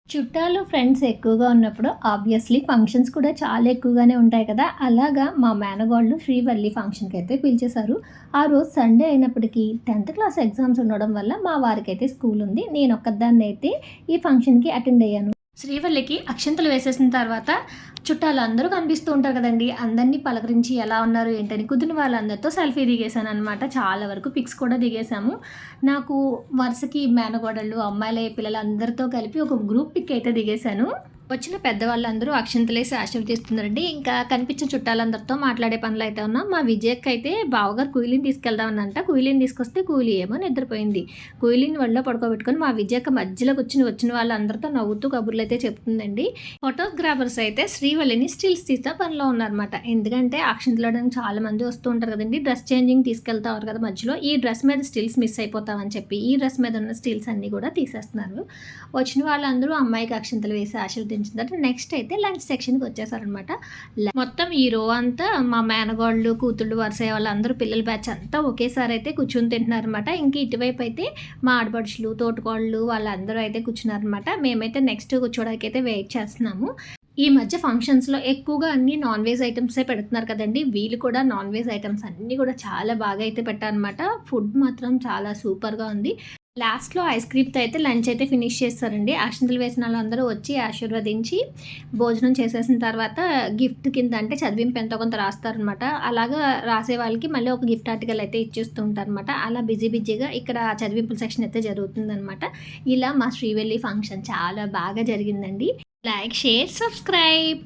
చుట్టాలు, ఫ్రెండ్స్ ఎక్కువగా ఉన్నప్పుడు ఆబ్వియస్లీ ఫంక్షన్స్ కూడా చాలా ఎక్కువగానే ఉంటాయి కదా! అలాగా మా మేనగోళ్ళు శ్రీవల్లి ఫంక్షన్‌కైతే పిలిచేశారు. ఆ రోజు సండే అయినప్పటికీ 10థ్ క్లాస్ ఎగ్జామ్స్ ఉండడం వల్ల మా వారికైతే స్కూల్ ఉంది. నేనొక్కదాన్నయితే ఈ ఫంక్షన్‌కి అటెండ్ అయ్యాను. శ్రీవల్లికి అక్షింతలు వేసేసిన తర్వాత చుట్టాలందరూ కనిపిస్తూ ఉంటారు కదండీ! అందరిని పలకరించి ఎలా ఉన్నారు ఏంటని కుదిరిన వాళ్ళందరితో సెల్ఫీ దిగేశాననమాట. చాలా వరకు పిక్స్ కూడా దిగేశాము. నాకు వరుసకి మేనకోడళ్ళు, అమ్మాయిలే పిల్లలందరితో కలిపి ఒక గ్రూప్ పిక్ అయితే దిగేశాను. వచ్చిన పెద్దవాళ్ళందరూ అక్షింతలేసి ఆశీర్వదిస్తున్నారండి. ఇంకా కనిపించిన చుట్టాలందరితో మాట్లాడే పనులు అయితే ఉన్నాం. మా విజయక్కయితే బావగారు కూయిలిని తీసుకెళ్దామనంట. కూయిలిని తీసుకొస్తే కూలి ఏమో నిద్రపోయింది. కూయిలిని ఒళ్ళో పడుకోబెట్టుకొని మా విజయక్క మధ్యలో కూర్చొని వచ్చిన వాళ్ళందరితో నవ్వుతూ కబుర్లయితే చెప్తుందండి. ఫోటోగ్రాఫర్స్ అయితే శ్రీవల్లిని స్టిల్స్ తీసే పనిలో ఉన్నారనమాట. ఎందుకంటే అక్షింతలేయడానికి చాలా మంది వస్తూ ఉంటారు కదండీ! డ్రెస్ చేంజింగ్ తీసుకెళ్తారు కదా మధ్యలో. ఈ డ్రెస్ మీద స్టిల్స్ మిస్ అయిపోతామని చెప్పి ఈ డ్రెస్ మీద ఉన్న స్టిల్స్ అన్నీ కూడా తీసేస్తున్నారు. వచ్చిన వాళ్ళందరూ అమ్మాయికి అక్షింతలు వేసి ఆశీర్వదించిన తర్వాత నెక్స్ట్ అయితే లంచ్ సెక్షన్‌కి వచ్చేసారనమాట. మొత్తం ఈ రో అంతా మా మేనగోళ్ళు, కూతుళ్ళు, వరుసయ్య వాళ్ళందరూ పిల్లల బ్యాచ్ అంతా ఒకేసారి అయితే కూర్చొని తింటున్నారనమాట. ఇంక ఇటువైపు అయితే మా ఆడపడుచులు, తోటికోడళ్ళు వాళ్ళందరూ అయితే కూర్చున్నారనమాట. మేమైతే నెక్స్ట్ కూర్చోడానికైతే వెయిట్ చేస్తున్నాము. ఈ మధ్య ఫంక్షన్స్‌లో ఎక్కువగా అన్నీ నాన్ వెజ్ ఐటెమ్సే పెడుతున్నారు కదండీ! వీళ్ళు కూడా నాన్ వెజ్ ఐటెమ్స్ అన్నీ కూడా చాలా బాగా అయితే పెట్టారనమాట. ఫుడ్ మాత్రం చాలా సూపర్‌గా ఉంది. లాస్ట్‌లో ఐస్ క్రీమ్‌తో అయితే లంచ్ అయితే ఫినిష్ చేసేసారండి. అక్షింతలు వేసిన వాళ్ళందరూ వచ్చి ఆశీర్వదించి భోజనం చేసేసిన తర్వాత గిఫ్ట్ కింద అంటే చదివింపు ఎంతో కొంత రాస్తారనమాట. అలాగా రాసే వాళ్ళకి మళ్ళీ ఒక గిఫ్ట్ ఆర్టికల్ అయితే ఇచ్చేస్తూ ఉంటారనమాట. అలా బిజీగా ఇక్కడ చదివింపుల సెక్షన్ అయితే జరుగుతుందనమాట. ఇలా మా శ్రీవల్లి ఫంక్షన్ చాలా బాగా జరిగిందండి. Like, share, subscribe.